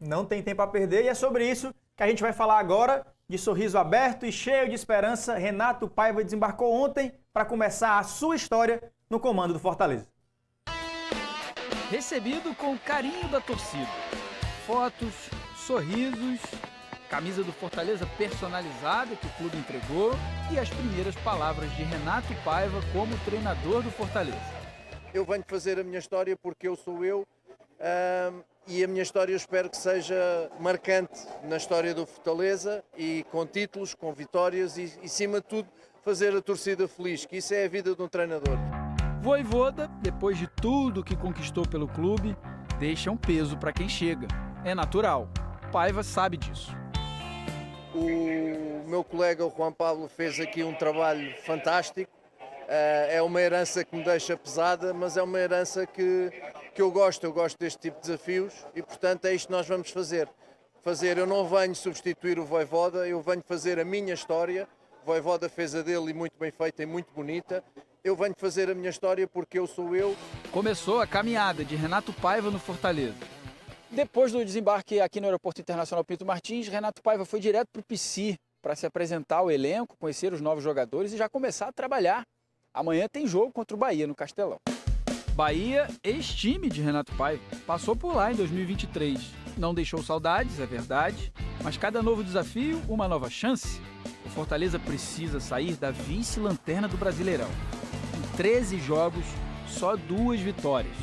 Não tem tempo a perder e é sobre isso que a gente vai falar agora. De sorriso aberto e cheio de esperança, Renato Paiva desembarcou ontem para começar a sua história no comando do Fortaleza. Recebido com o carinho da torcida. Fotos, sorrisos, camisa do Fortaleza personalizada que o clube entregou e as primeiras palavras de Renato Paiva como treinador do Fortaleza. Eu venho fazer a minha história porque eu sou eu e a minha história eu espero que seja marcante na história do Fortaleza e com títulos, com vitórias e, acima de tudo, fazer a torcida feliz, que isso é a vida de um treinador. Vojvoda, depois de tudo que conquistou pelo clube, deixa um peso para quem chega. É natural. Paiva sabe disso. O meu colega o Juan Pablo fez aqui um trabalho fantástico. É uma herança que me deixa pesada, mas é uma herança que eu gosto deste tipo de desafios e, portanto, é isto que nós vamos fazer. Eu não venho substituir o Vojvoda, eu venho fazer a minha história. O Vojvoda fez a dele e muito bem feita e muito bonita. Eu venho fazer a minha história porque eu sou eu. Começou a caminhada de Renato Paiva no Fortaleza. Depois do desembarque aqui no Aeroporto Internacional Pinto Martins, Renato Paiva foi direto para o PC para se apresentar ao elenco, conhecer os novos jogadores e já começar a trabalhar. Amanhã tem jogo contra o Bahia no Castelão. Bahia, ex-time de Renato Paiva, passou por lá em 2023. Não deixou saudades, é verdade, mas cada novo desafio, uma nova chance. O Fortaleza precisa sair da vice-lanterna do Brasileirão. Em 13 jogos, só 2 vitórias.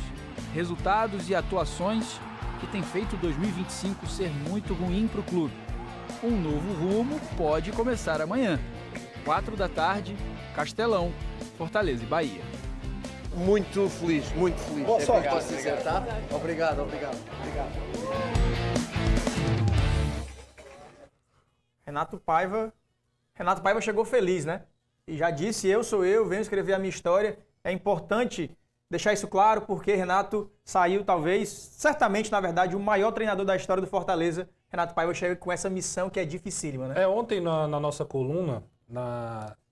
Resultados e atuações que têm feito 2025 ser muito ruim para o clube. Um novo rumo pode começar amanhã. 4 da tarde, Castelão, Fortaleza e Bahia. Muito feliz, muito feliz. Boa sorte. Posso dizer, tá? Obrigado. Renato Paiva chegou feliz, né? E já disse, eu sou eu, venho escrever a minha história. É importante deixar isso claro, porque Renato saiu talvez, certamente, na verdade, o maior treinador da história do Fortaleza. Renato Paiva chega com essa missão que é dificílima, né? Ontem na nossa coluna,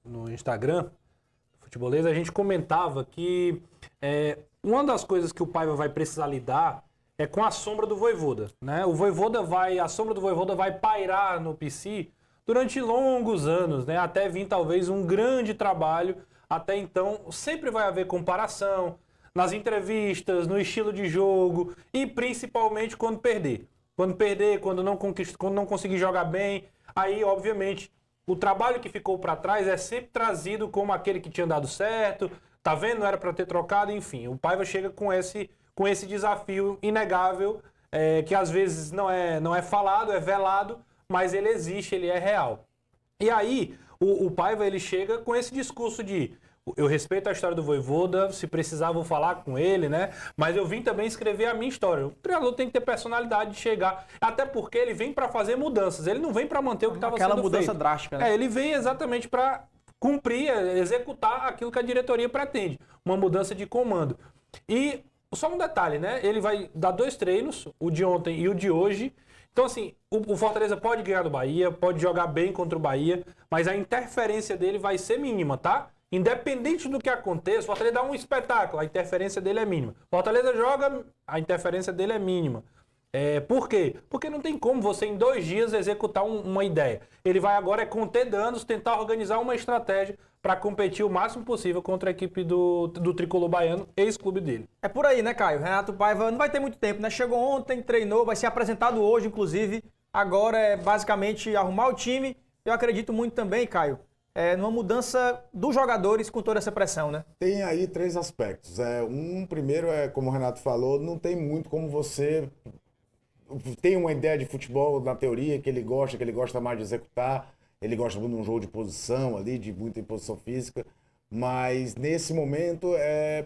no Instagram, Futebolês, a gente comentava que uma das coisas que o Paiva vai precisar lidar é com a sombra do Vojvoda, né? A sombra do Vojvoda vai pairar no PC durante longos anos, né? Até vir talvez um grande trabalho. Até então, sempre vai haver comparação nas entrevistas, no estilo de jogo e principalmente quando perder. Quando não conseguir jogar bem, aí, obviamente, o trabalho que ficou para trás é sempre trazido como aquele que tinha dado certo, tá vendo? Não era para ter trocado, enfim. O Paiva chega com esse desafio inegável, que às vezes não é falado, é velado, mas ele existe, ele é real. E aí, o Paiva ele chega com esse discurso de eu respeito a história do Vojvoda, se precisar vou falar com ele, né? Mas eu vim também escrever a minha história. O treinador tem que ter personalidade de chegar, até porque ele vem para fazer mudanças, ele não vem para manter o que estava sendo feito. Aquela mudança drástica, né? Ele vem exatamente para cumprir, executar aquilo que a diretoria pretende, uma mudança de comando. E só um detalhe, né? Ele vai dar 2 treinos, o de ontem e o de hoje. Então, assim, o Fortaleza pode ganhar do Bahia, pode jogar bem contra o Bahia, mas a interferência dele vai ser mínima, tá? Independente do que aconteça, o Fortaleza dá um espetáculo, a interferência dele é mínima. O Fortaleza joga, a interferência dele é mínima. Por quê? Porque não tem como você em 2 dias executar uma ideia. Ele vai agora conter danos, tentar organizar uma estratégia para competir o máximo possível contra a equipe do Tricolor Baiano, ex-clube dele. É por aí, né, Caio? Renato Paiva não vai ter muito tempo, né? Chegou ontem, treinou, vai ser apresentado hoje, inclusive. Agora é basicamente arrumar o time. Eu acredito muito também, Caio, numa mudança dos jogadores com toda essa pressão, né? Tem aí 3 aspectos. Primeiro como o Renato falou, não tem muito como você tem uma ideia de futebol na teoria que ele gosta mais de executar, ele gosta muito de um jogo de posição ali, de muita imposição física, mas nesse momento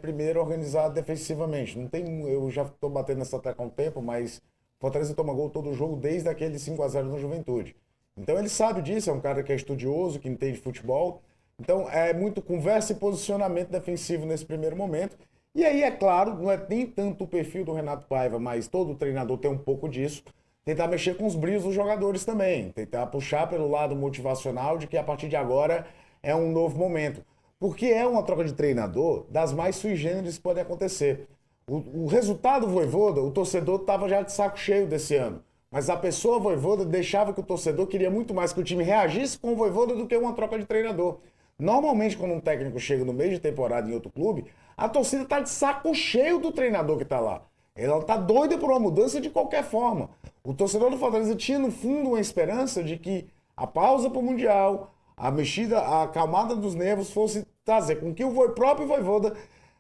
primeiro organizado defensivamente. Eu já estou batendo nessa tecla há um tempo, mas Fortaleza toma gol todo jogo desde aquele 5-0 no Juventude. Então ele sabe disso, é um cara que é estudioso, que entende futebol. Então é muito conversa e posicionamento defensivo nesse primeiro momento. E aí, é claro, não é nem tanto o perfil do Renato Paiva, mas todo treinador tem um pouco disso. Tentar mexer com os brilhos dos jogadores também. Tentar puxar pelo lado motivacional de que a partir de agora é um novo momento. Porque é uma troca de treinador das mais sui generis que podem acontecer. O resultado do Vojvoda, o torcedor estava já de saco cheio desse ano. Mas a pessoa Vojvoda deixava que o torcedor queria muito mais que o time reagisse com o Vojvoda do que uma troca de treinador. Normalmente, quando um técnico chega no meio de temporada em outro clube, a torcida tá de saco cheio do treinador que tá lá. Ela tá doida por uma mudança de qualquer forma. O torcedor do Fortaleza tinha, no fundo, uma esperança de que a pausa para o Mundial, a mexida, a acalmada dos nervos fosse trazer com que o próprio Vojvoda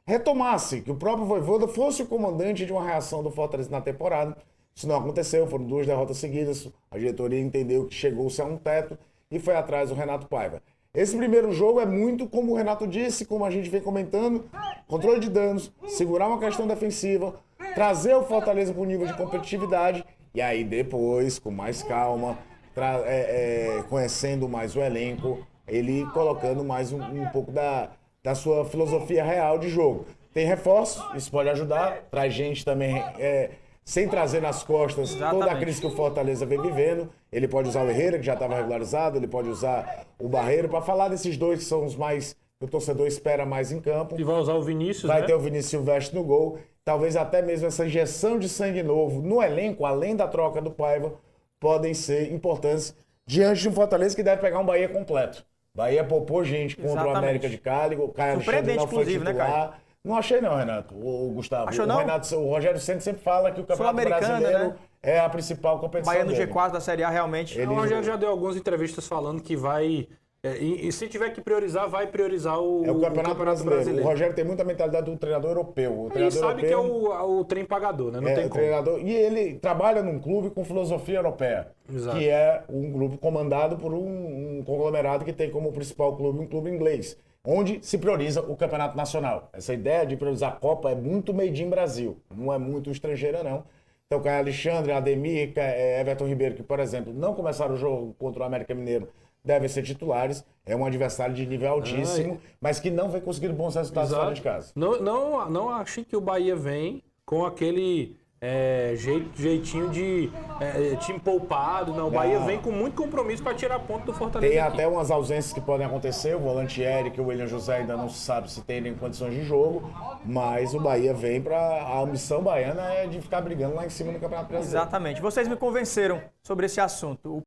retomasse, que o próprio Vojvoda fosse o comandante de uma reação do Fortaleza na temporada. Isso não aconteceu, foram 2 derrotas seguidas, a diretoria entendeu que chegou-se a um teto e foi atrás do Renato Paiva. Esse primeiro jogo é muito como o Renato disse, como a gente vem comentando, controle de danos, segurar uma questão defensiva, trazer o Fortaleza para o nível de competitividade e aí depois, com mais calma, conhecendo mais o elenco, ele colocando mais um pouco da sua filosofia real de jogo. Tem reforço, isso pode ajudar, traz gente também sem trazer nas costas toda a crise que o Fortaleza vem vivendo. Ele pode usar o Herrera, que já estava regularizado, ele pode usar o Barreiro, para falar desses dois que são os mais que o torcedor espera mais em campo. E vai usar o Vinícius, Vai né? ter o Vinícius Silvestre no gol. Talvez até mesmo essa injeção de sangue novo no elenco, além da troca do Paiva, podem ser importantes diante de um Fortaleza que deve pegar um Bahia completo. Bahia poupou gente contra o América de Cali, o Caio Alexandre não foi inclusive, né, titular. Caio? Não achei não, Renato. O Gustavo. Achou não? O Rogério Ceni sempre fala que o Campeonato Sul-Americana, Brasileiro né? é a principal competição Bahia no dele. G4 da Série A, realmente. O Rogério já deu algumas entrevistas falando que vai... E se tiver que priorizar, vai priorizar o Campeonato Brasileiro. O Rogério tem muita mentalidade do treinador europeu. O Ele treinador sabe que é europeu o trem pagador, né? Não tem o como. treinador. E ele trabalha num clube com filosofia europeia, Exato. que é um grupo comandado por um conglomerado que tem como principal clube um clube inglês, onde se prioriza o campeonato nacional. Essa ideia de priorizar a Copa é muito made in Brasil, não é muito estrangeira, não. Então, Caio Alexandre, Ademir, Everton Ribeiro, que, por exemplo, não começaram o jogo contra o América Mineiro, devem ser titulares. É um adversário de nível altíssimo, mas que não vem conseguindo bons resultados fora de casa. Não achei que o Bahia vem com aquele jeitinho de time poupado. Não, o Bahia vem com muito compromisso para tirar ponto do Fortaleza. Tem aqui. até umas ausências que podem acontecer. O volante Eric e o William José ainda não se sabe se tem nem condições de jogo, mas o Bahia vem para... A ambição baiana é de ficar brigando lá em cima no Campeonato Brasileiro. Exatamente. Vocês me convenceram sobre esse assunto.